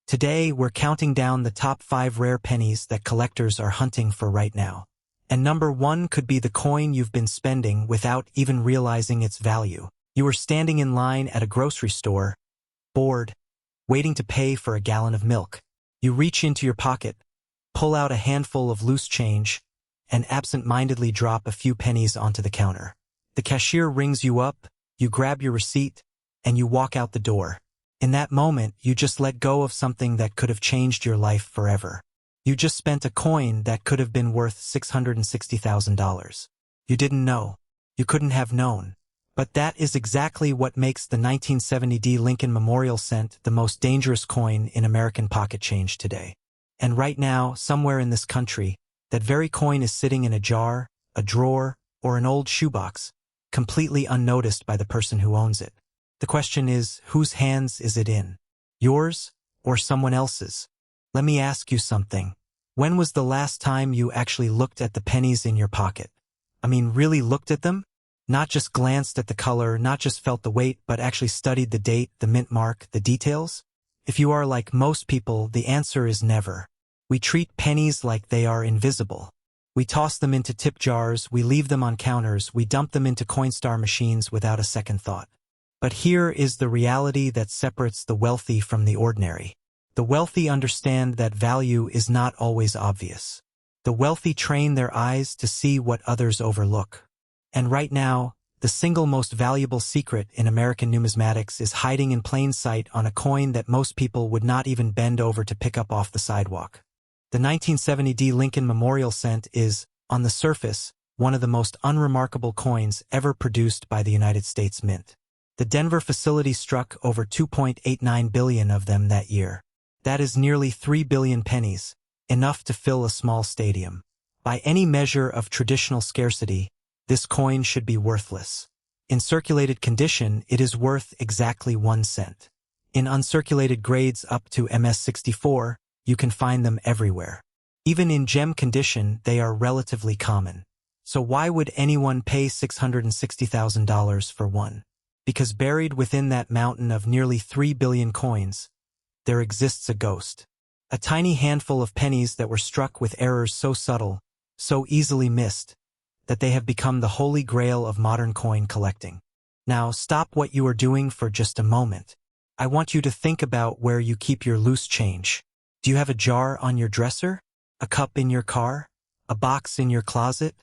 Today, we're counting down the top 5 rare pennies that collectors are hunting for right now. And number 1 could be the coin you've been spending without even realizing its value. You are standing in line at a grocery store, bored, waiting to pay for a gallon of milk. You reach into your pocket, pull out a handful of loose change, and absent-mindedly drop a few pennies onto the counter. The cashier rings you up, you grab your receipt, and you walk out the door. In that moment, you just let go of something that could have changed your life forever. You just spent a coin that could have been worth $660,000. You didn't know. You couldn't have known. But that is exactly what makes the 1970 Lincoln Memorial Cent the most dangerous coin in American pocket change today. And right now, somewhere in this country, that very coin is sitting in a jar, a drawer, or an old shoebox, completely unnoticed by the person who owns it. The question is, whose hands is it in? Yours or someone else's? Let me ask you something. When was the last time you actually looked at the pennies in your pocket? I mean, really looked at them? Not just glanced at the color, not just felt the weight, but actually studied the date, the mint mark, the details? If you are like most people, the answer is never. We treat pennies like they are invisible. We toss them into tip jars, we leave them on counters, we dump them into Coinstar machines without a second thought. But here is the reality that separates the wealthy from the ordinary. The wealthy understand that value is not always obvious. The wealthy train their eyes to see what others overlook. And right now, the single most valuable secret in American numismatics is hiding in plain sight on a coin that most people would not even bend over to pick up off the sidewalk. The 1970 Lincoln Memorial Cent is, on the surface, one of the most unremarkable coins ever produced by the United States Mint. The Denver facility struck over 2.89 billion of them that year. That is nearly 3 billion pennies, enough to fill a small stadium. By any measure of traditional scarcity, this coin should be worthless. In circulated condition, it is worth exactly 1 cent. In uncirculated grades up to MS64, you can find them everywhere. Even in gem condition, they are relatively common. So why would anyone pay $660,000 for one? Because buried within that mountain of nearly 3 billion coins, there exists a ghost. A tiny handful of pennies that were struck with errors so subtle, so easily missed, that they have become the holy grail of modern coin collecting. Now, stop what you are doing for just a moment. I want you to think about where you keep your loose change. Do you have a jar on your dresser? A cup in your car? A box in your closet?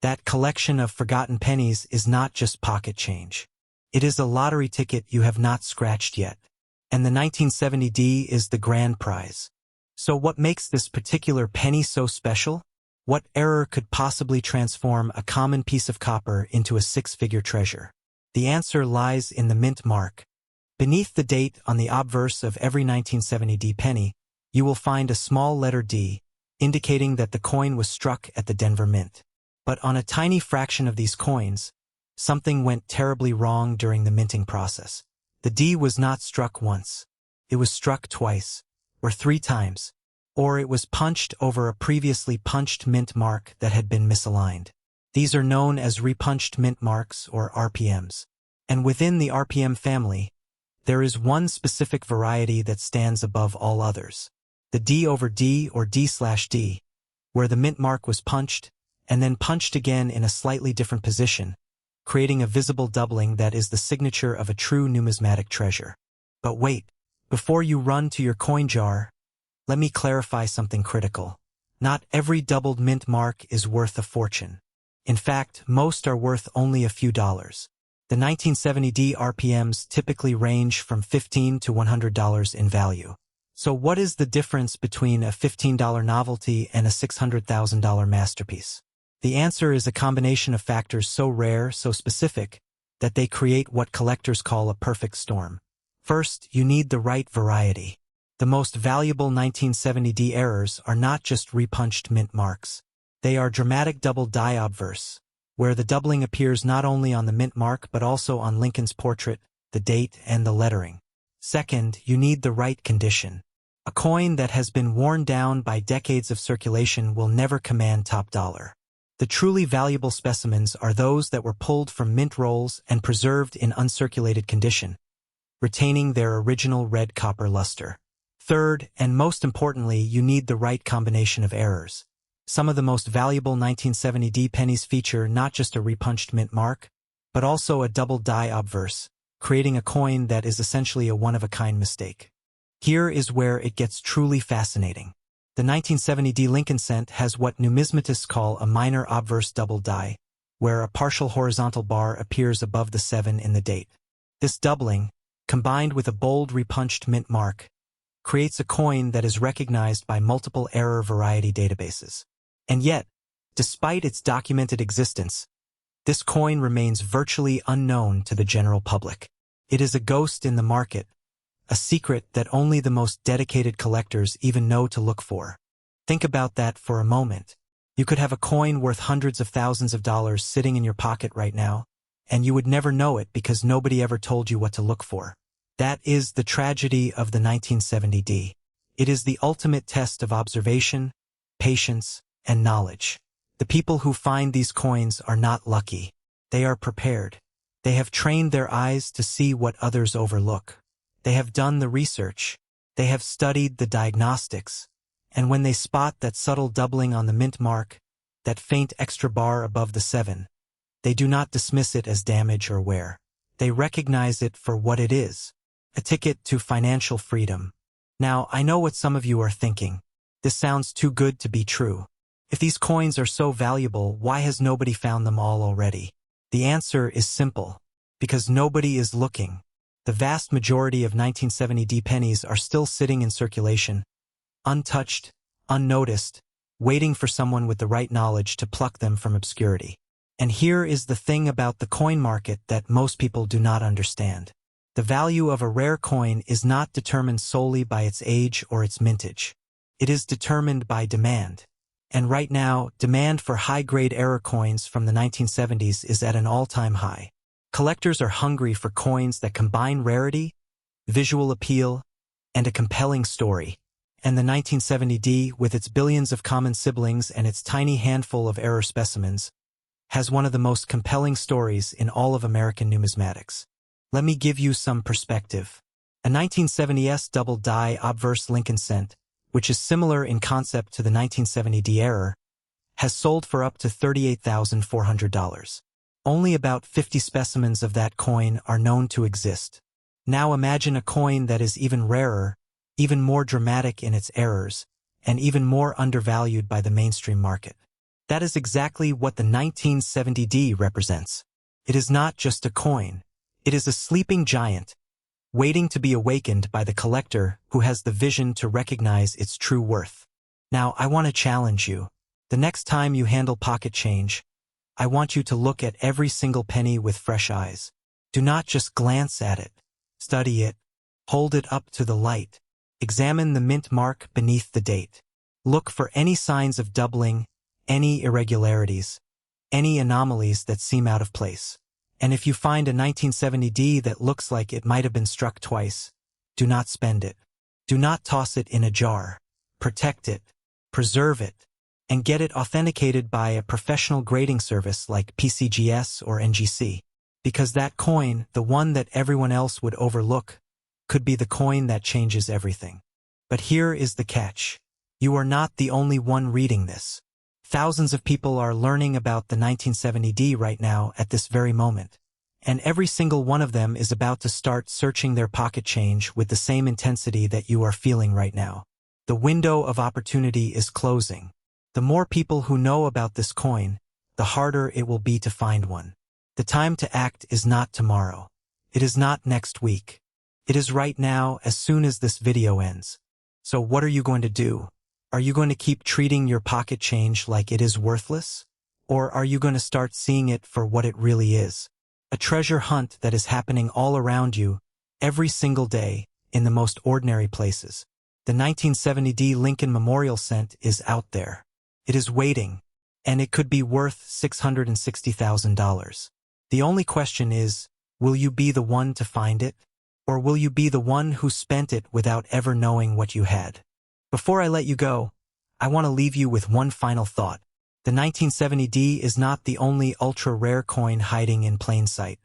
That collection of forgotten pennies is not just pocket change. It is a lottery ticket you have not scratched yet. And the 1970 is the grand prize. So what makes this particular penny so special? What error could possibly transform a common piece of copper into a 6-figure treasure? The answer lies in the mint mark. Beneath the date on the obverse of every 1970 penny, you will find a small letter D, indicating that the coin was struck at the Denver Mint. But on a tiny fraction of these coins, something went terribly wrong during the minting process. The D was not struck once. It was struck twice, or 3 times, or it was punched over a previously punched mint mark that had been misaligned. These are known as repunched mint marks, or RPMs. And within the RPM family, there is one specific variety that stands above all others. The D over D, or D/D, where the mint mark was punched, and then punched again in a slightly different position, creating a visible doubling that is the signature of a true numismatic treasure. But wait, before you run to your coin jar, let me clarify something critical. Not every doubled mint mark is worth a fortune. In fact, most are worth only a few dollars. The 1970 RPMs typically range from $15 to $100 in value. So what is the difference between a $15 novelty and a $600,000 masterpiece? The answer is a combination of factors so rare, so specific, that they create what collectors call a perfect storm. First, you need the right variety. The most valuable 1970 errors are not just repunched mint marks. They are dramatic double die obverse, where the doubling appears not only on the mint mark but also on Lincoln's portrait, the date, and the lettering. Second, you need the right condition. A coin that has been worn down by decades of circulation will never command top dollar. The truly valuable specimens are those that were pulled from mint rolls and preserved in uncirculated condition, retaining their original red copper luster. Third, and most importantly, you need the right combination of errors. Some of the most valuable 1970D pennies feature not just a repunched mint mark, but also a double die obverse, creating a coin that is essentially a one-of-a-kind mistake. Here is where it gets truly fascinating. The 1970D Lincoln cent has what numismatists call a minor obverse double die, where a partial horizontal bar appears above the 7 in the date. This doubling, combined with a bold repunched mint mark, creates a coin that is recognized by multiple error variety databases. And yet, despite its documented existence, this coin remains virtually unknown to the general public. It is a ghost in the market, a secret that only the most dedicated collectors even know to look for. Think about that for a moment. You could have a coin worth hundreds of thousands of dollars sitting in your pocket right now, and you would never know it because nobody ever told you what to look for. That is the tragedy of the 1970D. It is the ultimate test of observation, patience, and knowledge. The people who find these coins are not lucky. They are prepared. They have trained their eyes to see what others overlook. They have done the research. They have studied the diagnostics. And when they spot that subtle doubling on the mint mark, that faint extra bar above the 7, they do not dismiss it as damage or wear. They recognize it for what it is, a ticket to financial freedom. Now, I know what some of you are thinking. This sounds too good to be true. If these coins are so valuable, why has nobody found them all already? The answer is simple. Because nobody is looking. The vast majority of 1970D pennies are still sitting in circulation, untouched, unnoticed, waiting for someone with the right knowledge to pluck them from obscurity. And here is the thing about the coin market that most people do not understand. The value of a rare coin is not determined solely by its age or its mintage. It is determined by demand. And right now, demand for high-grade error coins from the 1970s is at an all-time high. Collectors are hungry for coins that combine rarity, visual appeal, and a compelling story. And the 1970D, with its billions of common siblings and its tiny handful of error specimens, has one of the most compelling stories in all of American numismatics. Let me give you some perspective. A 1970s double die obverse Lincoln cent, which is similar in concept to the 1970D error, has sold for up to $38,400. Only about 50 specimens of that coin are known to exist. Now imagine a coin that is even rarer, even more dramatic in its errors, and even more undervalued by the mainstream market. That is exactly what the 1970D represents. It is not just a coin. It is a sleeping giant, waiting to be awakened by the collector who has the vision to recognize its true worth. Now, I want to challenge you. The next time you handle pocket change, I want you to look at every single penny with fresh eyes. Do not just glance at it. Study it. Hold it up to the light. Examine the mint mark beneath the date. Look for any signs of doubling, any irregularities, any anomalies that seem out of place. And if you find a 1970D that looks like it might have been struck twice, do not spend it. Do not toss it in a jar. Protect it, preserve it, and get it authenticated by a professional grading service like PCGS or NGC. Because that coin, the one that everyone else would overlook, could be the coin that changes everything. But here is the catch. You are not the only one reading this. Thousands of people are learning about the 1970D right now at this very moment. And every single one of them is about to start searching their pocket change with the same intensity that you are feeling right now. The window of opportunity is closing. The more people who know about this coin, the harder it will be to find one. The time to act is not tomorrow. It is not next week. It is right now, as soon as this video ends. So what are you going to do? Are you going to keep treating your pocket change like it is worthless? Or are you going to start seeing it for what it really is? A treasure hunt that is happening all around you, every single day, in the most ordinary places. The 1970D Lincoln Memorial cent is out there. It is waiting, and it could be worth $660,000. The only question is, will you be the one to find it? Or will you be the one who spent it without ever knowing what you had? Before I let you go, I want to leave you with one final thought. The 1970D is not the only ultra-rare coin hiding in plain sight.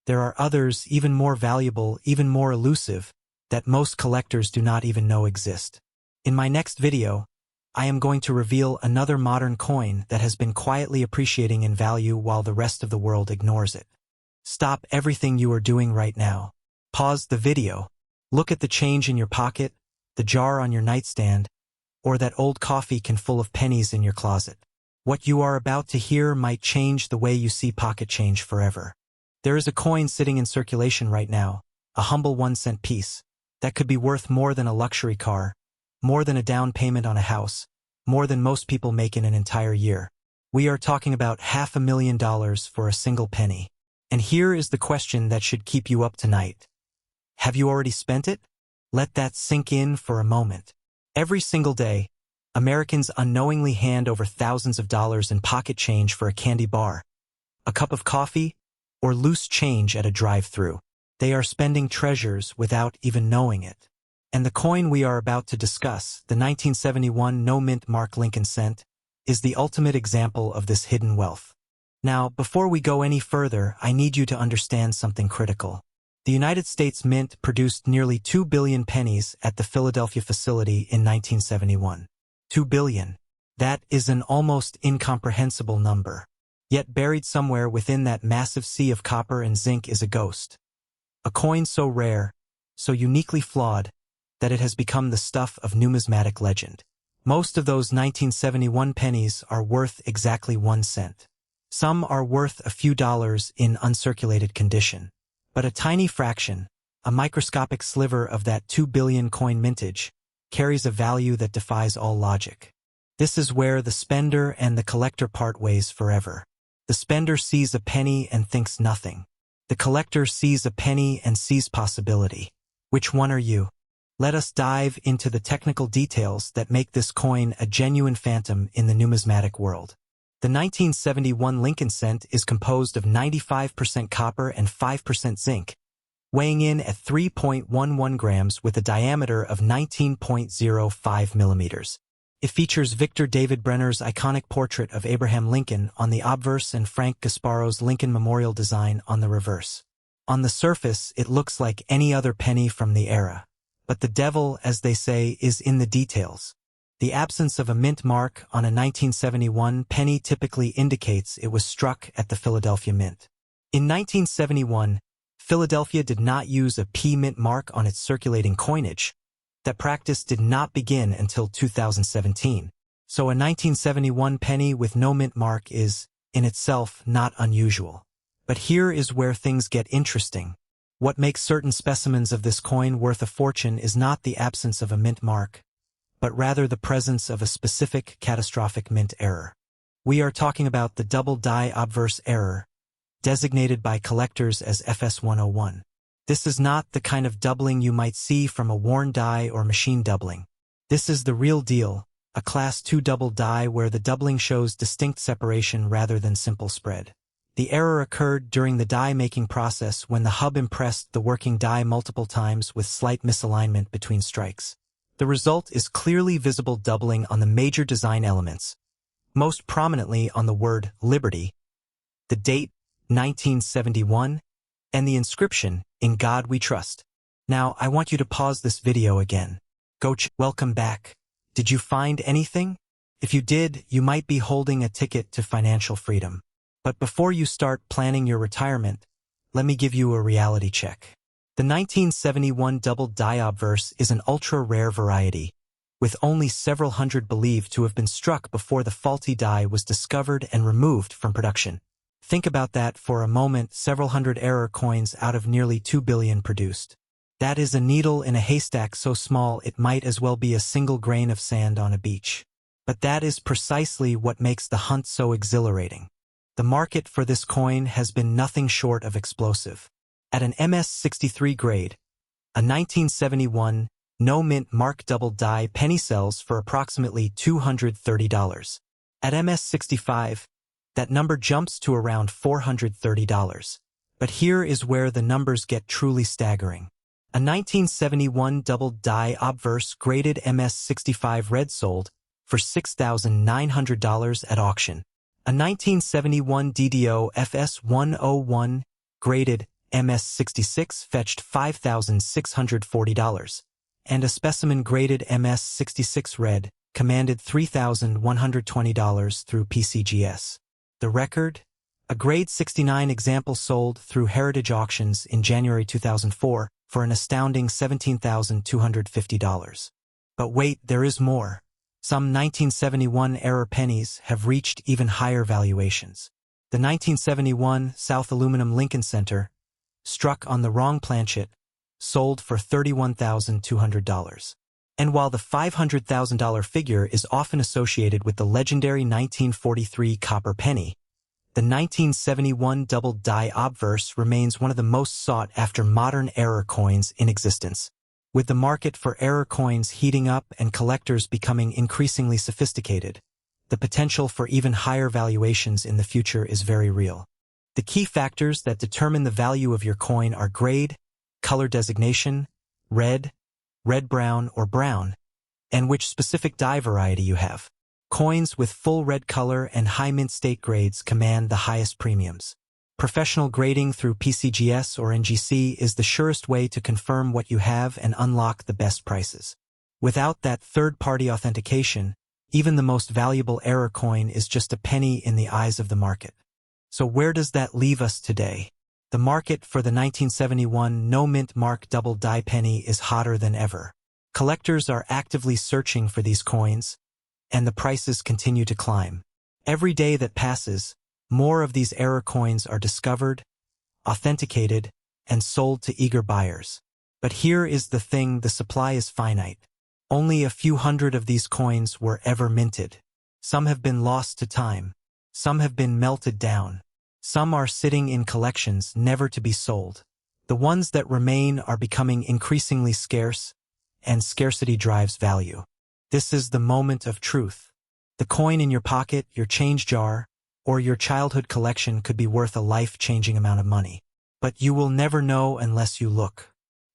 There are others even more valuable, even more elusive, that most collectors do not even know exist. In my next video, I am going to reveal another modern coin that has been quietly appreciating in value while the rest of the world ignores it. Stop everything you are doing right now. Pause the video. Look at the change in your pocket, the jar on your nightstand, or that old coffee can full of pennies in your closet. What you are about to hear might change the way you see pocket change forever. There is a coin sitting in circulation right now, a humble 1-cent piece, that could be worth more than a luxury car, more than a down payment on a house, more than most people make in an entire year. We are talking about $500,000 for a single penny. And here is the question that should keep you up tonight. Have you already spent it? Let that sink in for a moment. Every single day, Americans unknowingly hand over thousands of dollars in pocket change for a candy bar, a cup of coffee, or loose change at a drive-thru. They are spending treasures without even knowing it. And the coin we are about to discuss, the 1971 no-mint mark Lincoln cent, is the ultimate example of this hidden wealth. Now, before we go any further, I need you to understand something critical. The United States Mint produced nearly 2 billion pennies at the Philadelphia facility in 1971. 2 billion. That is an almost incomprehensible number. Yet buried somewhere within that massive sea of copper and zinc is a ghost. A coin so rare, so uniquely flawed, that it has become the stuff of numismatic legend. Most of those 1971 pennies are worth exactly 1 cent. Some are worth a few dollars in uncirculated condition. But a tiny fraction, a microscopic sliver of that 2 billion coin mintage, carries a value that defies all logic. This is where the spender and the collector part ways forever. The spender sees a penny and thinks nothing. The collector sees a penny and sees possibility. Which one are you? Let us dive into the technical details that make this coin a genuine phantom in the numismatic world. The 1971 Lincoln cent is composed of 95% copper and 5% zinc, weighing in at 3.11 grams with a diameter of 19.05 millimeters. It features Victor David Brenner's iconic portrait of Abraham Lincoln on the obverse and Frank Gasparo's Lincoln Memorial design on the reverse. On the surface, it looks like any other penny from the era. But the devil, as they say, is in the details. The absence of a mint mark on a 1971 penny typically indicates it was struck at the Philadelphia Mint. In 1971, Philadelphia did not use a P mint mark on its circulating coinage. That practice did not begin until 2017, so a 1971 penny with no mint mark is, in itself, not unusual. But here is where things get interesting. What makes certain specimens of this coin worth a fortune is not the absence of a mint mark, but rather the presence of a specific catastrophic mint error. We are talking about the double die obverse error, designated by collectors as FS101. This is not the kind of doubling you might see from a worn die or machine doubling. This is the real deal, a Class 2 double die where the doubling shows distinct separation rather than simple spread. The error occurred during the die-making process when the hub impressed the working die multiple times with slight misalignment between strikes. The result is clearly visible doubling on the major design elements, most prominently on the word Liberty, the date 1971, and the inscription, "In God We Trust." Now, I want you to pause this video again. Welcome back. Did you find anything? If you did, you might be holding a ticket to financial freedom. But before you start planning your retirement, let me give you a reality check. The 1971 double die obverse is an ultra-rare variety, with only several hundred believed to have been struck before the faulty die was discovered and removed from production. Think about that for a moment, several hundred error coins out of nearly 2 billion produced. That is a needle in a haystack so small it might as well be a single grain of sand on a beach. But that is precisely what makes the hunt so exhilarating. The market for this coin has been nothing short of explosive. At an MS-63 grade, a 1971 no-mint mark double die penny sells for approximately $230. At MS-65, that number jumps to around $430. But here is where the numbers get truly staggering. A 1971 double die obverse graded MS-65 red sold for $6,900 at auction. A 1971 DDO FS101 graded MS-66 fetched $5,640, and a specimen-graded MS-66 Red commanded $3,120 through PCGS. The record? A grade 69 example sold through Heritage Auctions in January 2004 for an astounding $17,250. But wait, there is more. Some 1971-era pennies have reached even higher valuations. The 1971 South Aluminum Lincoln Center, struck on the wrong planchet, sold for $31,200. And while the $500,000 figure is often associated with the legendary 1943 copper penny, the 1971 double die obverse remains one of the most sought-after modern era coins in existence. With the market for era coins heating up and collectors becoming increasingly sophisticated, the potential for even higher valuations in the future is very real. The key factors that determine the value of your coin are grade, color designation, red, red-brown, or brown, and which specific die variety you have. Coins with full red color and high mint state grades command the highest premiums. Professional grading through PCGS or NGC is the surest way to confirm what you have and unlock the best prices. Without that third-party authentication, even the most valuable era coin is just a penny in the eyes of the market. So where does that leave us today? The market for the 1971 no-mint mark double die penny is hotter than ever. Collectors are actively searching for these coins, and the prices continue to climb. Every day that passes, more of these era coins are discovered, authenticated, and sold to eager buyers. But here is the thing: the supply is finite. Only a few hundred of these coins were ever minted. Some have been lost to time. Some have been melted down. Some are sitting in collections never to be sold. The ones that remain are becoming increasingly scarce, and scarcity drives value. This is the moment of truth. The coin in your pocket, your change jar, or your childhood collection could be worth a life-changing amount of money. But you will never know unless you look.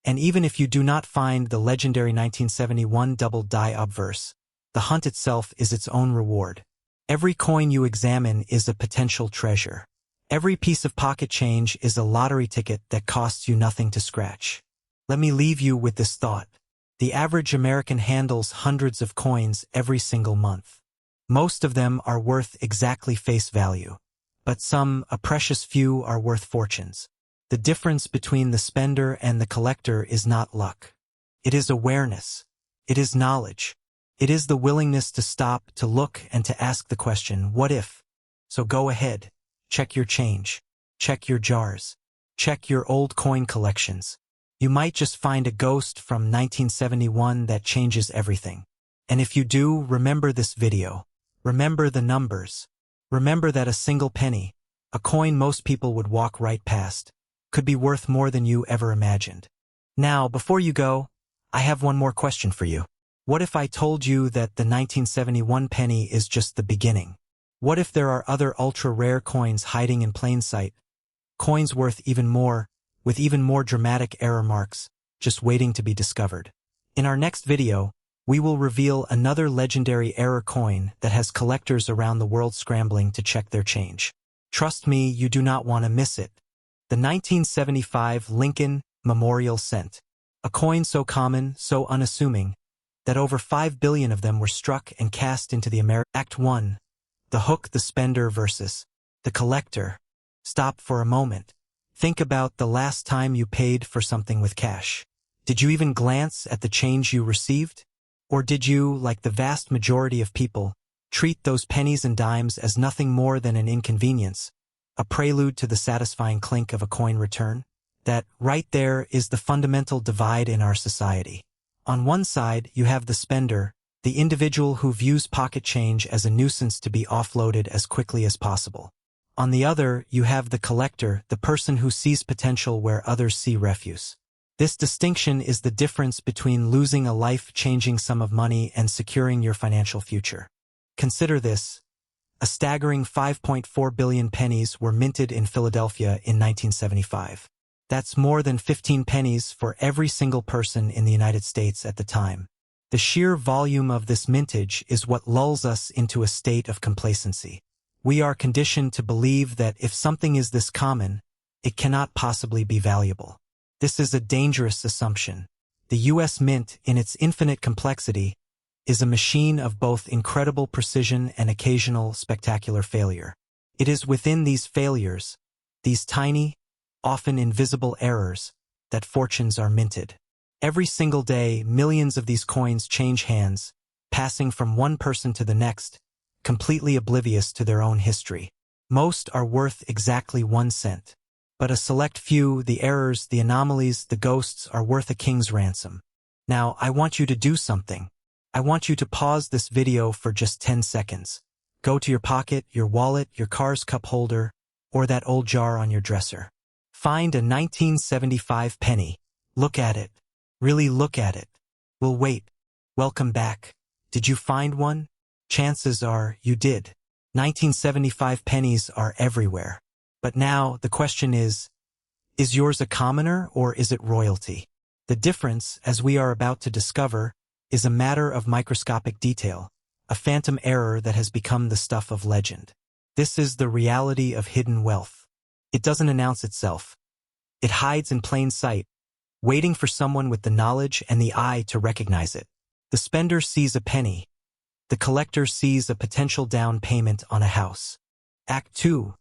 And even if you do not find the legendary 1971 double die obverse, the hunt itself is its own reward. Every coin you examine is a potential treasure. Every piece of pocket change is a lottery ticket that costs you nothing to scratch. Let me leave you with this thought. The average American handles hundreds of coins every single month. Most of them are worth exactly face value, but some, a precious few, are worth fortunes. The difference between the spender and the collector is not luck. It is awareness. It is knowledge. It is the willingness to stop, to look, and to ask the question, what if? So go ahead. Check your change. Check your jars. Check your old coin collections. You might just find a ghost from 1971 that changes everything. And if you do, remember this video. Remember the numbers. Remember that a single penny, a coin most people would walk right past, could be worth more than you ever imagined. Now, before you go, I have one more question for you. What if I told you that the 1971 penny is just the beginning? What if there are other ultra-rare coins hiding in plain sight? Coins worth even more, with even more dramatic error marks, just waiting to be discovered. In our next video, we will reveal another legendary error coin that has collectors around the world scrambling to check their change. Trust me, you do not want to miss it. The 1975 Lincoln Memorial Cent. A coin so common, so unassuming, that over 5 billion of them were struck and cast into the Act 1. The hook, the spender versus the collector. Stop for a moment. Think about the last time you paid for something with cash. Did you even glance at the change you received? Or did you, like the vast majority of people, treat those pennies and dimes as nothing more than an inconvenience, a prelude to the satisfying clink of a coin return? That, right there, is the fundamental divide in our society. On one side, you have the spender, the individual who views pocket change as a nuisance to be offloaded as quickly as possible. On the other, you have the collector, the person who sees potential where others see refuse. This distinction is the difference between losing a life-changing sum of money and securing your financial future. Consider this. A staggering 5.4 billion pennies were minted in Philadelphia in 1975. That's more than 15 pennies for every single person in the United States at the time. The sheer volume of this mintage is what lulls us into a state of complacency. We are conditioned to believe that if something is this common, it cannot possibly be valuable. This is a dangerous assumption. The U.S. Mint, in its infinite complexity, is a machine of both incredible precision and occasional spectacular failure. It is within these failures, these tiny, often invisible errors, that fortunes are minted. Every single day, millions of these coins change hands, passing from one person to the next, completely oblivious to their own history. Most are worth exactly 1 cent. But a select few, the errors, the anomalies, the ghosts, are worth a king's ransom. Now, I want you to do something. I want you to pause this video for just 10 seconds. Go to your pocket, your wallet, your car's cup holder, or that old jar on your dresser. Find a 1975 penny. Look at it. Really look at it. We'll wait. Welcome back. Did you find one? Chances are you did. 1975 pennies are everywhere. But now the question is yours a commoner or is it royalty? The difference, as we are about to discover, is a matter of microscopic detail, a phantom error that has become the stuff of legend. This is the reality of hidden wealth. It doesn't announce itself. It hides in plain sight, waiting for someone with the knowledge and the eye to recognize it. The spender sees a penny. The collector sees a potential down payment on a house. Act 2.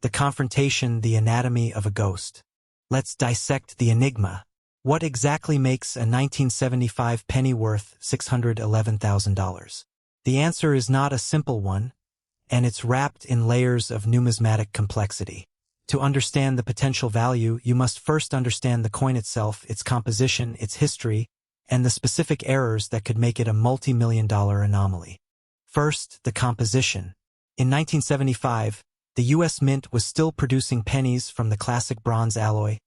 The confrontation, the anatomy of a ghost. Let's dissect the enigma. What exactly makes a 1975 penny worth $611,000? The answer is not a simple one, and it's wrapped in layers of numismatic complexity. To understand the potential value, you must first understand the coin itself, its composition, its history, and the specific errors that could make it a multi-million-dollar anomaly. First, the composition. In 1975, the U.S. Mint was still producing pennies from the classic bronze alloy,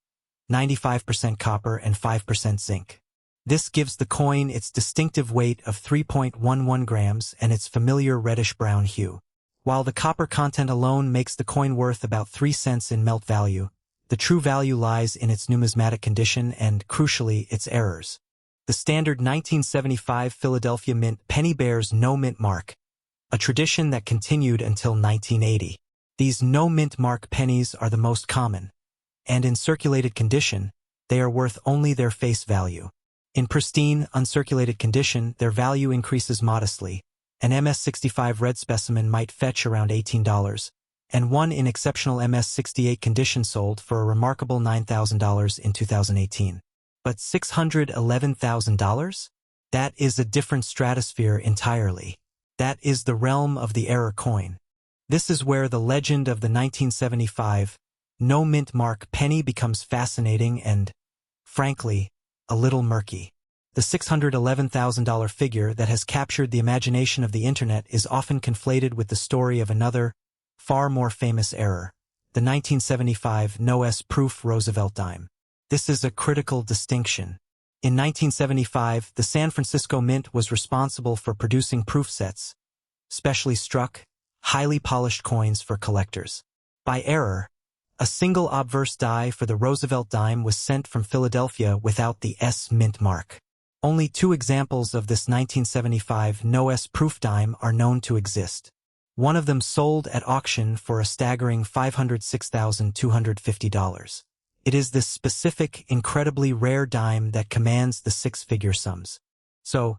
95% copper and 5% zinc. This gives the coin its distinctive weight of 3.11 grams and its familiar reddish-brown hue. While the copper content alone makes the coin worth about 3 cents in melt value, the true value lies in its numismatic condition and, crucially, its errors. The standard 1975 Philadelphia Mint penny bears no mint mark, a tradition that continued until 1980. These no mint mark pennies are the most common, and in circulated condition, they are worth only their face value. In pristine, uncirculated condition, their value increases modestly. An MS-65 red specimen might fetch around $18, and one in exceptional MS-68 condition sold for a remarkable $9,000 in 2018. But $611,000? That is a different stratosphere entirely. That is the realm of the error coin. This is where the legend of the 1975 no mint mark penny becomes fascinating and, frankly, a little murky. The $611,000 figure that has captured the imagination of the internet is often conflated with the story of another, far more famous error, the 1975 no-S proof Roosevelt dime. This is a critical distinction. In 1975, the San Francisco Mint was responsible for producing proof sets, specially struck, highly polished coins for collectors. By error, a single obverse die for the Roosevelt dime was sent from Philadelphia without the S mint mark. Only 2 examples of this 1975 no-S proof dime are known to exist. One of them sold at auction for a staggering $506,250. It is this specific, incredibly rare dime that commands the 6-figure sums. So,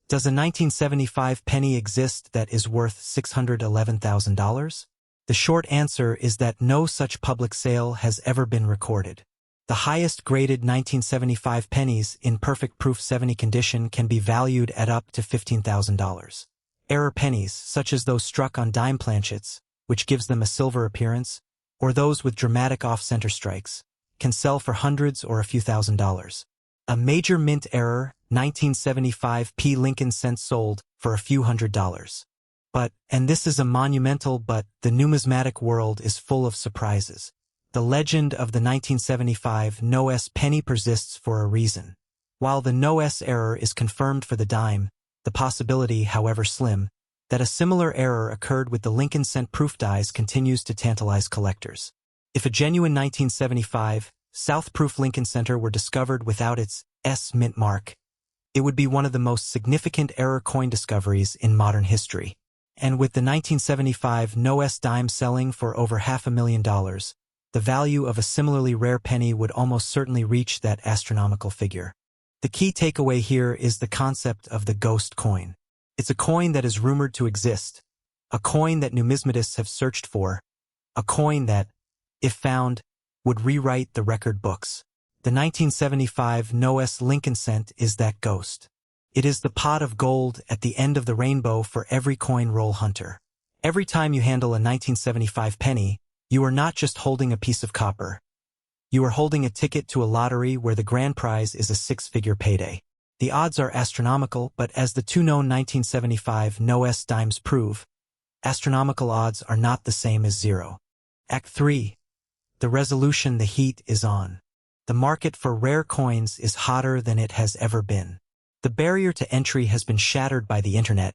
does a 1975 penny exist that is worth $611,000? The short answer is that no such public sale has ever been recorded. The highest graded 1975 pennies in perfect proof 70 condition can be valued at up to $15,000. Error pennies, such as those struck on dime planchets, which gives them a silver appearance, or those with dramatic off-center strikes, can sell for hundreds or a few $1,000s. A major mint error, 1975 P. Lincoln cents sold for a few $100s. But, and this is a monumental but, the numismatic world is full of surprises. The legend of the 1975 no-S penny persists for a reason. While the no-S error is confirmed for the dime, the possibility, however slim, that a similar error occurred with the Lincoln cent proof dies continues to tantalize collectors. If a genuine 1975 South proof Lincoln center were discovered without its S mint mark, it would be one of the most significant error coin discoveries in modern history. And with the 1975 no-S dime selling for over $500,000, the value of a similarly rare penny would almost certainly reach that astronomical figure. The key takeaway here is the concept of the ghost coin. It's a coin that is rumored to exist, a coin that numismatists have searched for, a coin that, if found, would rewrite the record books. The 1975 No.S. Lincoln cent is that ghost. It is the pot of gold at the end of the rainbow for every coin roll hunter. Every time you handle a 1975 penny, you are not just holding a piece of copper. You are holding a ticket to a lottery where the grand prize is a six-figure payday. The odds are astronomical, but as the two known 1975 No.S. dimes prove, astronomical odds are not the same as zero. Act 3. The resolution. The heat is on. The market for rare coins is hotter than it has ever been. The barrier to entry has been shattered by the internet,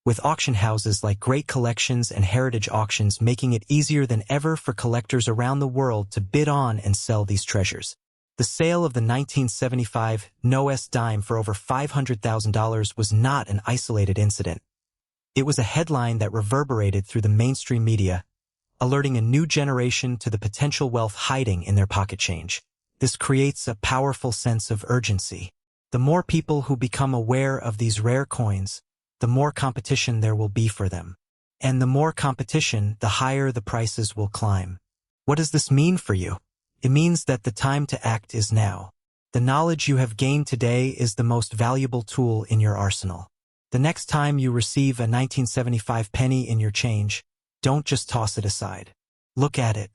with auction houses like Great Collections and Heritage Auctions making it easier than ever for collectors around the world to bid on and sell these treasures. The sale of the 1975 No.S. dime for over $500,000 was not an isolated incident. It was a headline that reverberated through the mainstream media, alerting a new generation to the potential wealth hiding in their pocket change. This creates a powerful sense of urgency. The more people who become aware of these rare coins, the more competition there will be for them. And the more competition, the higher the prices will climb. What does this mean for you? It means that the time to act is now. The knowledge you have gained today is the most valuable tool in your arsenal. The next time you receive a 1975 penny in your change, don't just toss it aside. Look at it.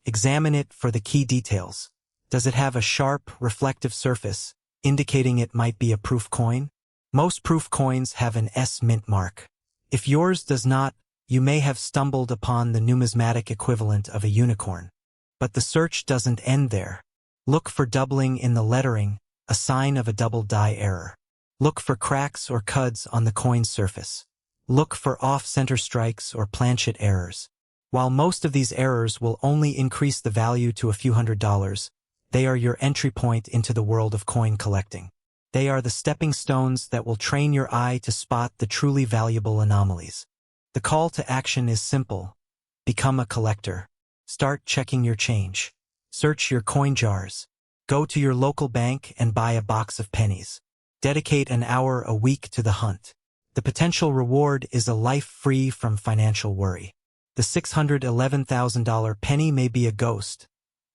Examine it for the key details. Does it have a sharp, reflective surface, indicating it might be a proof coin? Most proof coins have an S mint mark. If yours does not, you may have stumbled upon the numismatic equivalent of a unicorn. But the search doesn't end there. Look for doubling in the lettering, a sign of a double die error. Look for cracks or cuds on the coin's surface. Look for off-center strikes or planchet errors. While most of these errors will only increase the value to a few $100s, they are your entry point into the world of coin collecting. They are the stepping stones that will train your eye to spot the truly valuable anomalies. The call to action is simple. Become a collector. Start checking your change. Search your coin jars. Go to your local bank and buy a box of pennies. Dedicate an hour a week to the hunt. The potential reward is a life free from financial worry. The $611,000 penny may be a ghost,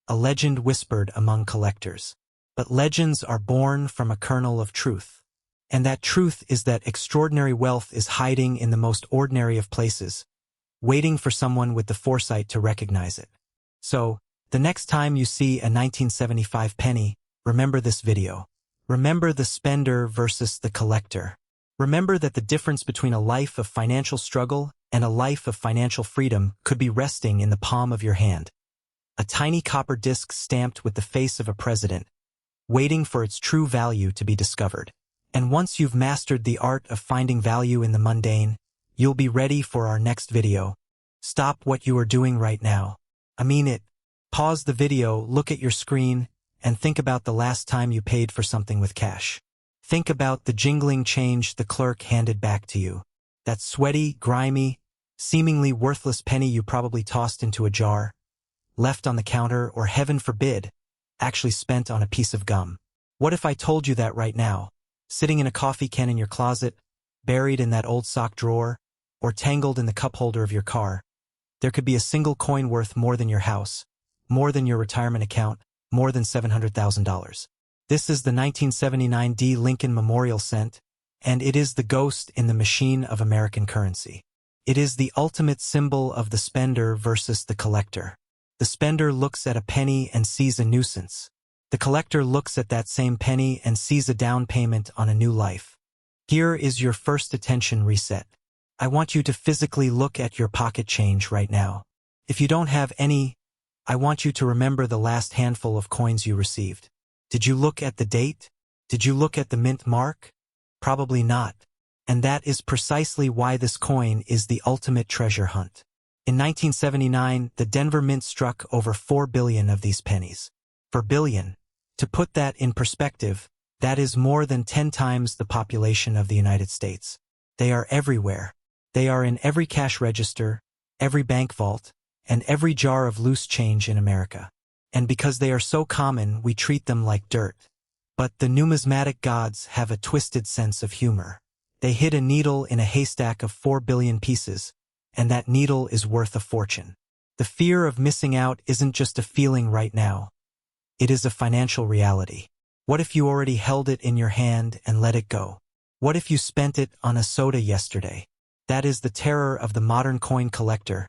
a legend whispered among collectors. But legends are born from a kernel of truth. And that truth is that extraordinary wealth is hiding in the most ordinary of places, waiting for someone with the foresight to recognize it. So, the next time you see a 1975 penny, remember this video. Remember the spender versus the collector. Remember that the difference between a life of financial struggle and a life of financial freedom could be resting in the palm of your hand. A tiny copper disc stamped with the face of a president, waiting for its true value to be discovered. And once you've mastered the art of finding value in the mundane, you'll be ready for our next video. Stop what you are doing right now. I mean it. Pause the video, look at your screen, and think about the last time you paid for something with cash. Think about the jingling change the clerk handed back to you. That sweaty, grimy, seemingly worthless penny you probably tossed into a jar, left on the counter, or heaven forbid, actually spent on a piece of gum. What if I told you that right now, sitting in a coffee can in your closet, buried in that old sock drawer, or tangled in the cup holder of your car, there could be a single coin worth more than your house, more than your retirement account, more than $700,000. This is the 1979 D. Lincoln Memorial Cent, and it is the ghost in the machine of American currency. It is the ultimate symbol of the spender versus the collector. The spender looks at a penny and sees a nuisance. The collector looks at that same penny and sees a down payment on a new life. Here is your first attention reset. I want you to physically look at your pocket change right now. If you don't have any, I want you to remember the last handful of coins you received. Did you look at the date? Did you look at the mint mark? Probably not. And that is precisely why this coin is the ultimate treasure hunt. In 1979, the Denver Mint struck over 4 billion of these pennies. 4 billion. To put that in perspective, that is more than 10 times the population of the United States. They are everywhere. They are in every cash register, every bank vault, and every jar of loose change in America. And because they are so common, we treat them like dirt. But the numismatic gods have a twisted sense of humor. They hid a needle in a haystack of 4 billion pieces, and that needle is worth a fortune. The fear of missing out isn't just a feeling right now. It is a financial reality. What if you already held it in your hand and let it go? What if you spent it on a soda yesterday? That is the terror of the modern coin collector,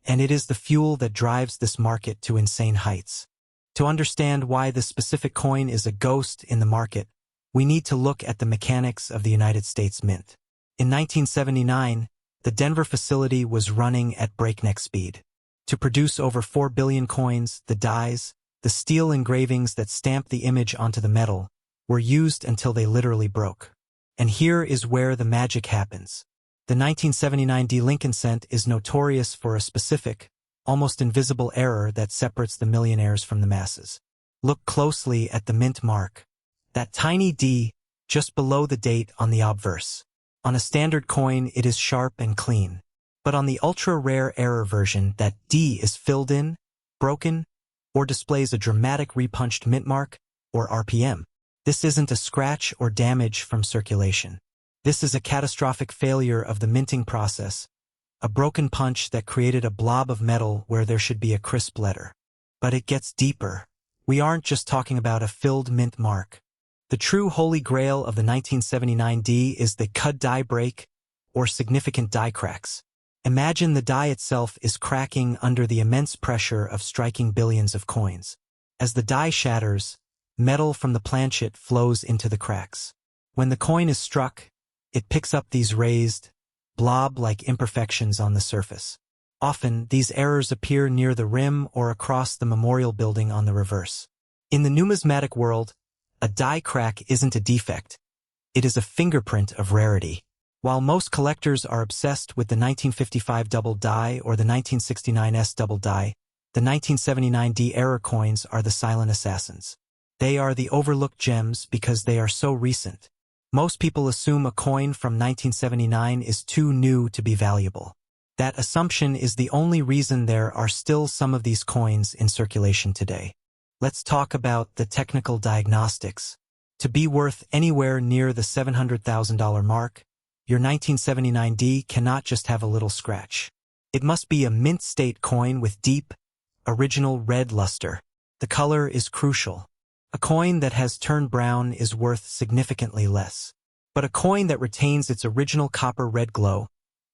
and it is the fuel that drives this market to insane heights. To understand why this specific coin is a ghost in the market, we need to look at the mechanics of the United States Mint. In 1979, the Denver facility was running at breakneck speed. To produce over 4 billion coins, the dies, the steel engravings that stamp the image onto the metal, were used until they literally broke. And here is where the magic happens. The 1979 Lincoln cent is notorious for a specific, almost invisible error that separates the millionaires from the masses. Look closely at the mint mark. That tiny D, just below the date on the obverse. On a standard coin, it is sharp and clean. But on the ultra-rare error version, that D is filled in, broken, or displays a dramatic repunched mint mark, or RPM. This isn't a scratch or damage from circulation. This is a catastrophic failure of the minting process, a broken punch that created a blob of metal where there should be a crisp letter. But it gets deeper. We aren't just talking about a filled mint mark. The true holy grail of the 1979 D is the cud die break, or significant die cracks. Imagine the die itself is cracking under the immense pressure of striking billions of coins. As the die shatters, metal from the planchet flows into the cracks. When the coin is struck, it picks up these raised, blob-like imperfections on the surface. Often, these errors appear near the rim or across the memorial building on the reverse. In the numismatic world, a die crack isn't a defect. It is a fingerprint of rarity. While most collectors are obsessed with the 1955 double die or the 1969 S double die, the 1979 D error coins are the silent assassins. They are the overlooked gems because they are so recent. Most people assume a coin from 1979 is too new to be valuable. That assumption is the only reason there are still some of these coins in circulation today. Let's talk about the technical diagnostics. To be worth anywhere near the $700,000 mark, your 1979 D cannot just have a little scratch. It must be a mint state coin with deep, original red luster. The color is crucial. A coin that has turned brown is worth significantly less. But a coin that retains its original copper red glow,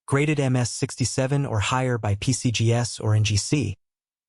graded MS67 or higher by PCGS or NGC,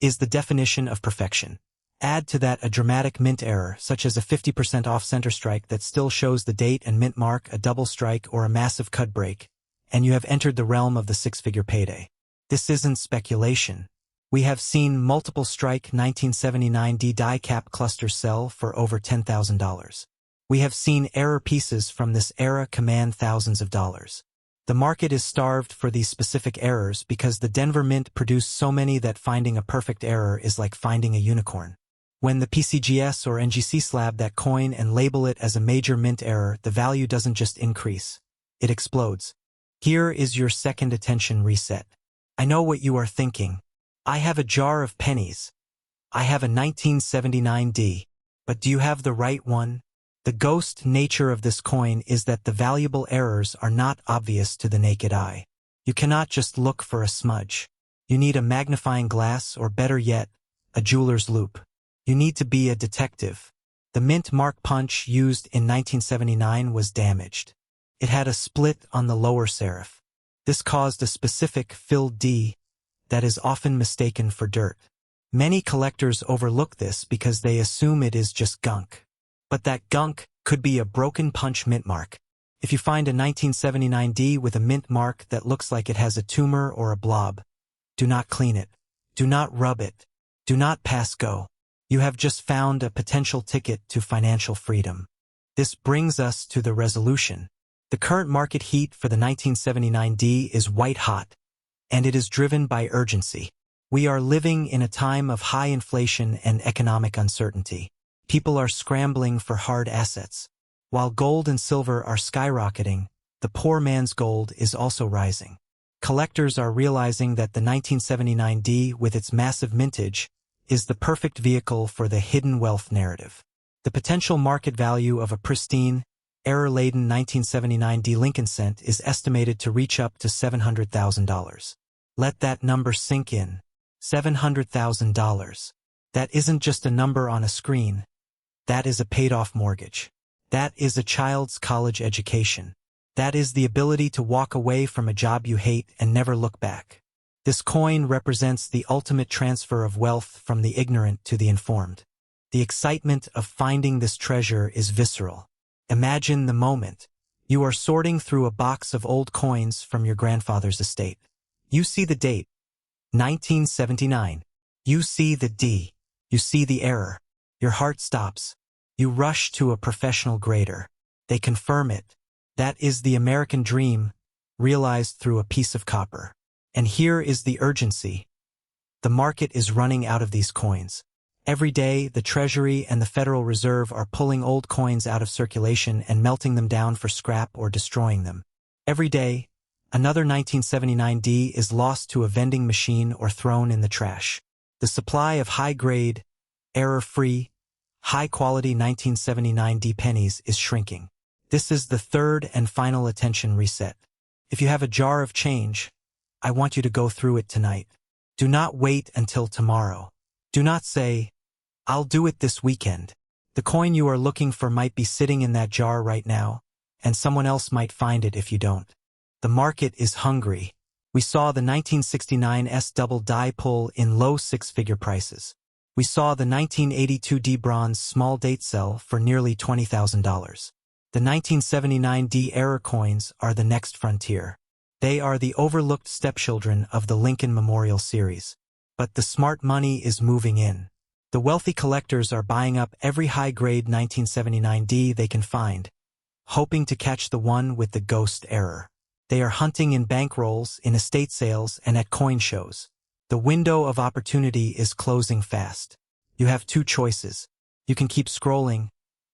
is the definition of perfection. Add to that a dramatic mint error, such as a 50% off center strike that still shows the date and mint mark, a double strike, or a massive cud break, and you have entered the realm of the six-figure payday. This isn't speculation. We have seen multiple strike 1979 D die cap clusters sell for over $10,000. We have seen error pieces from this era command thousands of dollars. The market is starved for these specific errors because the Denver Mint produced so many that finding a perfect error is like finding a unicorn. When the PCGS or NGC slab that coin and label it as a major mint error, the value doesn't just increase. It explodes. Here is your second attention reset. I know what you are thinking. I have a jar of pennies. I have a 1979 D. But do you have the right one? The ghost nature of this coin is that the valuable errors are not obvious to the naked eye. You cannot just look for a smudge. You need a magnifying glass, or better yet, a jeweler's loupe. You need to be a detective. The mint mark punch used in 1979 was damaged. It had a split on the lower serif. This caused a specific filled D that is often mistaken for dirt. Many collectors overlook this because they assume it is just gunk. But that gunk could be a broken punch mint mark. If you find a 1979 D with a mint mark that looks like it has a tumor or a blob, do not clean it. Do not rub it. Do not pass go. You have just found a potential ticket to financial freedom. This brings us to the resolution. The current market heat for the 1979 D is white hot, and it is driven by urgency. We are living in a time of high inflation and economic uncertainty. People are scrambling for hard assets. While gold and silver are skyrocketing, the poor man's gold is also rising. collectors are realizing that the 1979D, with its massive mintage, is the perfect vehicle for the hidden wealth narrative. The potential market value of a pristine, error-laden 1979D Lincoln cent is estimated to reach up to $700,000. Let that number sink in. $700,000. That isn't just a number on a screen. That is a paid-off mortgage. That is a child's college education. That is the ability to walk away from a job you hate and never look back. This coin represents the ultimate transfer of wealth from the ignorant to the informed. The excitement of finding this treasure is visceral. Imagine the moment. You are sorting through a box of old coins from your grandfather's estate. You see the date, 1979. You see the D. You see the error. Your heart stops. You rush to a professional grader. They confirm it. That is the American dream, realized through a piece of copper. And here is the urgency. The market is running out of these coins. Every day, the Treasury and the Federal Reserve are pulling old coins out of circulation and melting them down for scrap or destroying them. Every day, another 1979D is lost to a vending machine or thrown in the trash. The supply of high-grade, error-free, high-quality 1979D pennies is shrinking. This is the third and final attention reset. If you have a jar of change, I want you to go through it tonight. Do not wait until tomorrow. Do not say, I'll do it this weekend. The coin you are looking for might be sitting in that jar right now, and someone else might find it if you don't. The market is hungry. We saw the 1969S double die pull in low six-figure prices. We saw the 1982D bronze small date sell for nearly $20,000. The 1979D error coins are the next frontier. They are the overlooked stepchildren of the Lincoln Memorial series. But the smart money is moving in. The wealthy collectors are buying up every high-grade 1979D they can find, hoping to catch the one with the ghost error. They are hunting in bankrolls, in estate sales, and at coin shows. The window of opportunity is closing fast. You have two choices. You can keep scrolling,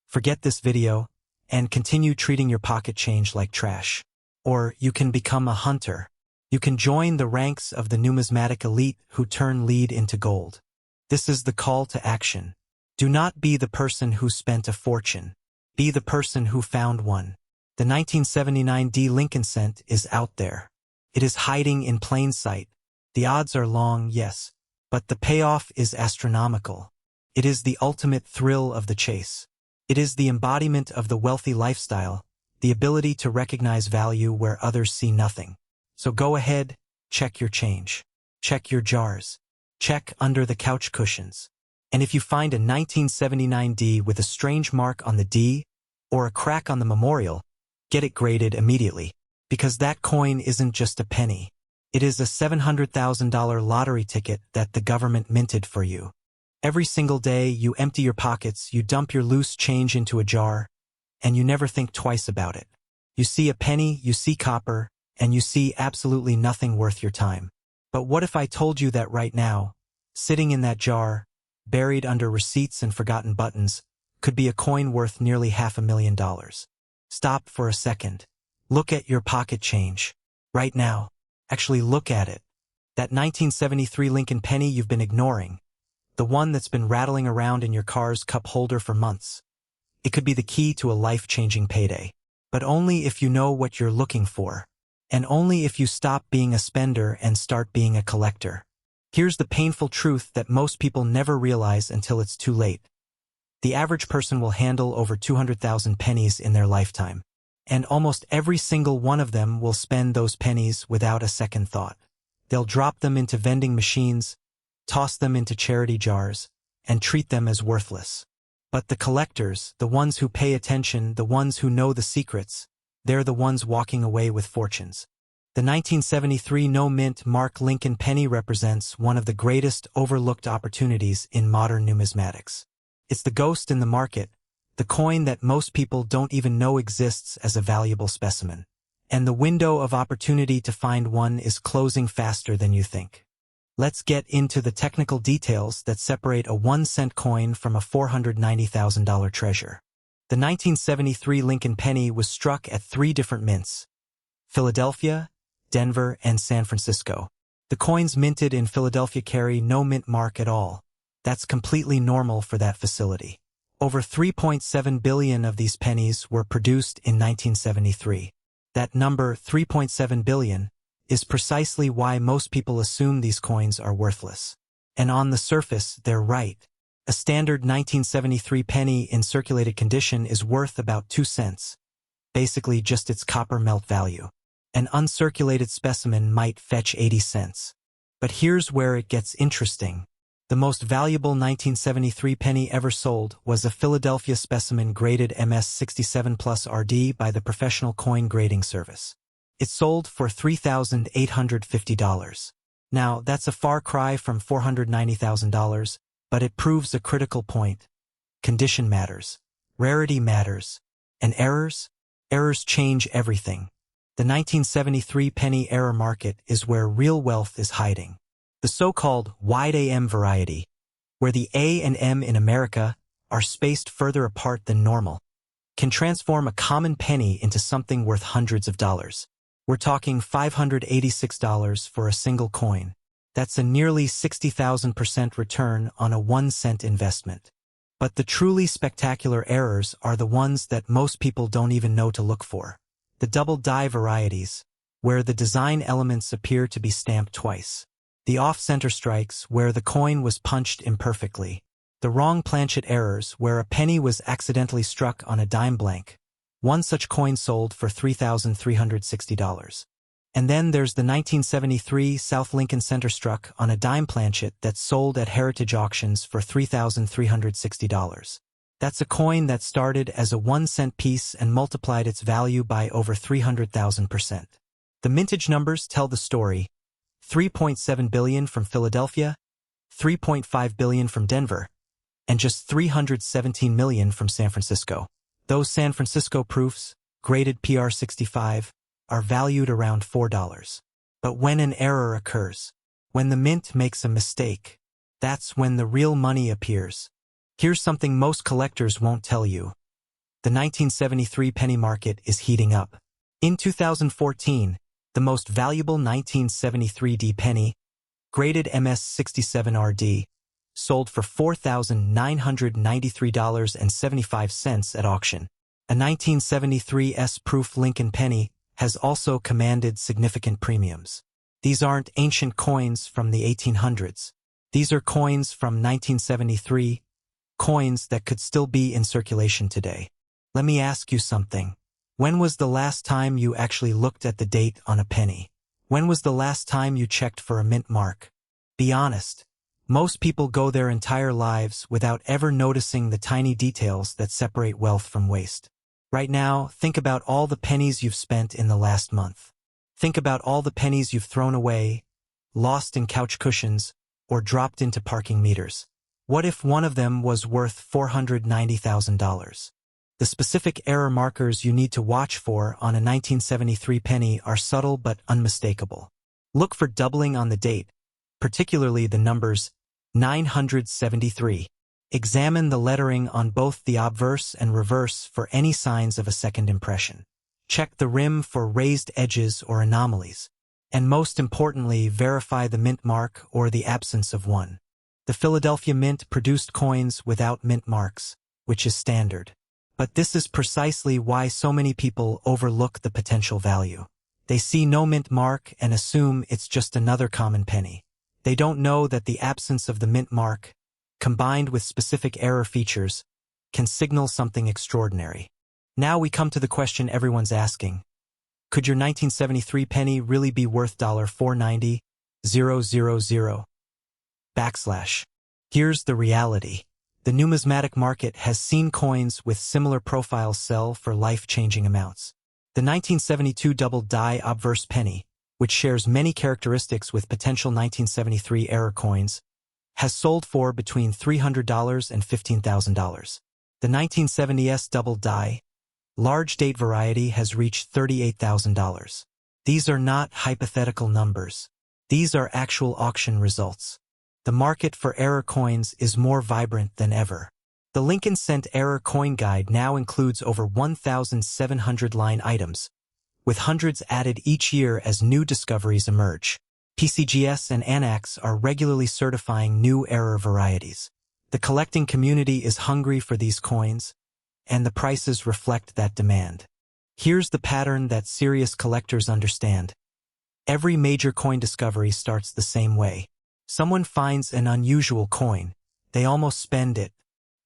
forget this video, and continue treating your pocket change like trash. Or you can become a hunter. You can join the ranks of the numismatic elite who turn lead into gold. This is the call to action. Do not be the person who spent a fortune. Be the person who found one. The 1979D Lincoln cent is out there. It is hiding in plain sight. The odds are long, yes, but the payoff is astronomical. It is the ultimate thrill of the chase. It is the embodiment of the wealthy lifestyle, the ability to recognize value where others see nothing. So go ahead, check your change. Check your jars. Check under the couch cushions. And if you find a 1979D with a strange mark on the D or a crack on the memorial, get it graded immediately, because that coin isn't just a penny. It is a $700,000 lottery ticket that the government minted for you. Every single day you empty your pockets, you dump your loose change into a jar, and you never think twice about it. You see a penny, you see copper, and you see absolutely nothing worth your time. But what if I told you that right now, sitting in that jar, buried under receipts and forgotten buttons, could be a coin worth nearly $500,000? Stop for a second. Look at your pocket change. Right now. Actually look at it. That 1973 Lincoln penny you've been ignoring. The one that's been rattling around in your car's cup holder for months. It could be the key to a life-changing payday. But only if you know what you're looking for. And only if you stop being a spender and start being a collector. Here's the painful truth that most people never realize until it's too late. The average person will handle over 200,000 pennies in their lifetime. And almost every single one of them will spend those pennies without a second thought. They'll drop them into vending machines, toss them into charity jars, and treat them as worthless. But the collectors, the ones who pay attention, the ones who know the secrets, they're the ones walking away with fortunes. The 1973 no-mint Mark Lincoln penny represents one of the greatest overlooked opportunities in modern numismatics. It's the ghost in the market, the coin that most people don't even know exists as a valuable specimen. And the window of opportunity to find one is closing faster than you think. Let's get into the technical details that separate a 1-cent coin from a $490,000 treasure. The 1973 Lincoln penny was struck at 3 different mints: Philadelphia, Denver, and San Francisco. The coins minted in Philadelphia carry no mint mark at all. That's completely normal for that facility. Over 3.7 billion of these pennies were produced in 1973. That number, 3.7 billion, is precisely why most people assume these coins are worthless. And on the surface, they're right. A standard 1973 penny in circulated condition is worth about 2 cents. Basically just its copper melt value. An uncirculated specimen might fetch 80 cents. But here's where it gets interesting. The most valuable 1973 penny ever sold was a Philadelphia specimen graded MS67 plus RD by the Professional Coin Grading Service. It sold for $3,850. Now, that's a far cry from $490,000, but it proves a critical point. Condition matters. Rarity matters. And errors? Errors change everything. The 1973 penny error market is where real wealth is hiding. The so-called wide AM variety, where the A and M in America are spaced further apart than normal, can transform a common penny into something worth hundreds of dollars. We're talking $586 for a single coin. That's a nearly 60,000% return on a 1-cent investment. But the truly spectacular errors are the ones that most people don't even know to look for. The double die varieties, where the design elements appear to be stamped twice. The off-center strikes, where the coin was punched imperfectly. The wrong planchet errors, where a penny was accidentally struck on a dime blank. One such coin sold for $3,360. And then there's the 1973 South Lincoln center struck on a dime planchet that sold at heritage auctions for $3,360. That's a coin that started as a 1-cent piece and multiplied its value by over 300,000%. The mintage numbers tell the story. 3.7 billion from Philadelphia, 3.5 billion from Denver, and just 317 million from San Francisco. Those San Francisco proofs, graded PR65, are valued around $4. But when an error occurs, when the mint makes a mistake, that's when the real money appears. Here's something most collectors won't tell you. The 1973 penny market is heating up. In 2014, the most valuable 1973 D penny, graded MS67RD, sold for $4,993.75 at auction. A 1973 S-proof Lincoln penny has also commanded significant premiums. These aren't ancient coins from the 1800s. These are coins from 1973, coins that could still be in circulation today. Let me ask you something. When was the last time you actually looked at the date on a penny? When was the last time you checked for a mint mark? Be honest. Most people go their entire lives without ever noticing the tiny details that separate wealth from waste. Right now, think about all the pennies you've spent in the last month. Think about all the pennies you've thrown away, lost in couch cushions, or dropped into parking meters. What if one of them was worth $490,000? The specific error markers you need to watch for on a 1973 penny are subtle but unmistakable. Look for doubling on the date, particularly the numbers 973. Examine the lettering on both the obverse and reverse for any signs of a second impression. Check the rim for raised edges or anomalies. And most importantly, verify the mint mark or the absence of one. The Philadelphia Mint produced coins without mint marks, which is standard. But this is precisely why so many people overlook the potential value. They see no mint mark and assume it's just another common penny. They don't know that the absence of the mint mark, combined with specific error features, can signal something extraordinary. Now we come to the question everyone's asking. Could your 1973 penny really be worth $490,000? Here's the reality. The numismatic market has seen coins with similar profiles sell for life-changing amounts. The 1972 double die obverse penny, which shares many characteristics with potential 1973 error coins, has sold for between $300 and $15,000. The 1970s double die, large date variety has reached $38,000. These are not hypothetical numbers. These are actual auction results. The market for error coins is more vibrant than ever. The Lincoln Cent Error Coin Guide now includes over 1,700 line items, with hundreds added each year as new discoveries emerge. PCGS and ANAX are regularly certifying new era varieties. The collecting community is hungry for these coins, and the prices reflect that demand. Here's the pattern that serious collectors understand. Every major coin discovery starts the same way. Someone finds an unusual coin. They almost spend it,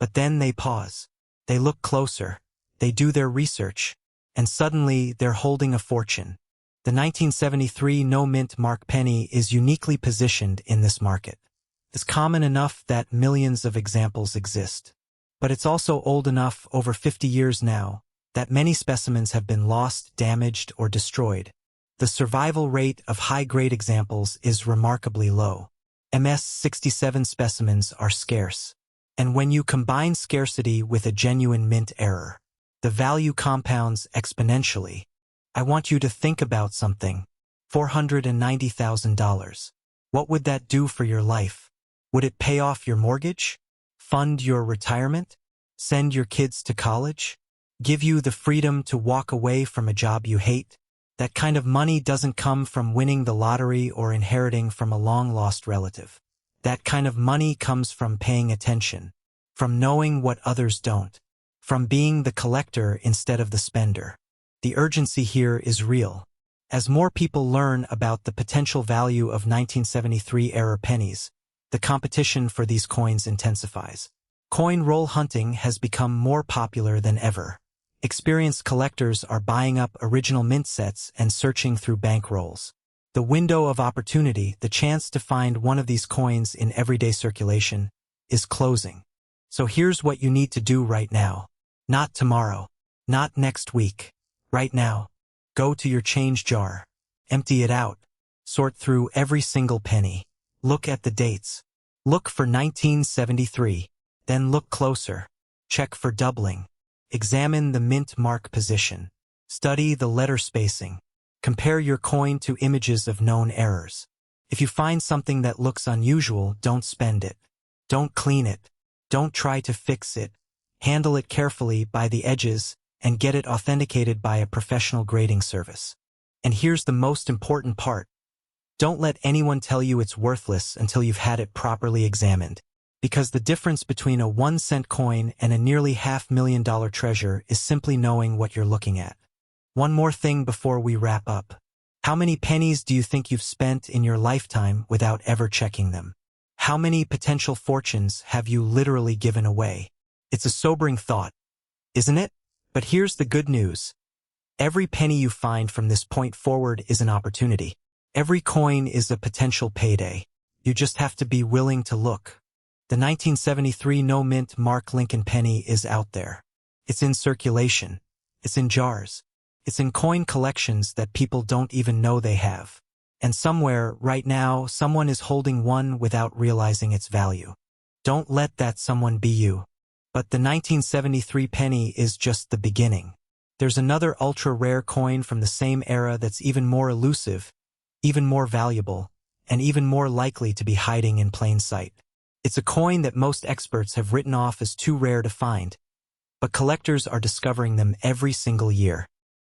but then they pause. They look closer. They do their research, and suddenly they're holding a fortune. The 1973 no-mint mark penny is uniquely positioned in this market. It's common enough that millions of examples exist. But it's also old enough, over 50 years now, that many specimens have been lost, damaged, or destroyed. The survival rate of high-grade examples is remarkably low. MS-67 specimens are scarce. And when you combine scarcity with a genuine mint error, the value compounds exponentially. I want you to think about something. $490,000. What would that do for your life? Would it pay off your mortgage? Fund your retirement? Send your kids to college? Give you the freedom to walk away from a job you hate? That kind of money doesn't come from winning the lottery or inheriting from a long-lost relative. That kind of money comes from paying attention, from knowing what others don't, from being the collector instead of the spender. The urgency here is real. As more people learn about the potential value of 1973-era pennies, the competition for these coins intensifies. Coin roll hunting has become more popular than ever. Experienced collectors are buying up original mint sets and searching through bank rolls. The window of opportunity, the chance to find one of these coins in everyday circulation, is closing. So here's what you need to do right now. Not tomorrow. Not next week. Right now. Go to your change jar. Empty it out. Sort through every single penny. Look at the dates. Look for 1973. Then look closer. Check for doubling. Examine the mint mark position. Study the letter spacing. Compare your coin to images of known errors. If you find something that looks unusual, don't spend it. Don't clean it. Don't try to fix it. Handle it carefully by the edges and get it authenticated by a professional grading service. And here's the most important part. Don't let anyone tell you it's worthless until you've had it properly examined. Because the difference between a 1-cent coin and a nearly $500,000 treasure is simply knowing what you're looking at. One more thing before we wrap up. How many pennies do you think you've spent in your lifetime without ever checking them? How many potential fortunes have you literally given away? It's a sobering thought, isn't it? But here's the good news. Every penny you find from this point forward is an opportunity. Every coin is a potential payday. You just have to be willing to look. The 1973 no-mint mark Lincoln penny is out there. It's in circulation. It's in jars. It's in coin collections that people don't even know they have. And somewhere, right now, someone is holding one without realizing its value. Don't let that someone be you. But the 1973 penny is just the beginning. There's another ultra-rare coin from the same era that's even more elusive, even more valuable, and even more likely to be hiding in plain sight. It's a coin that most experts have written off as too rare to find, but collectors are discovering them every single year.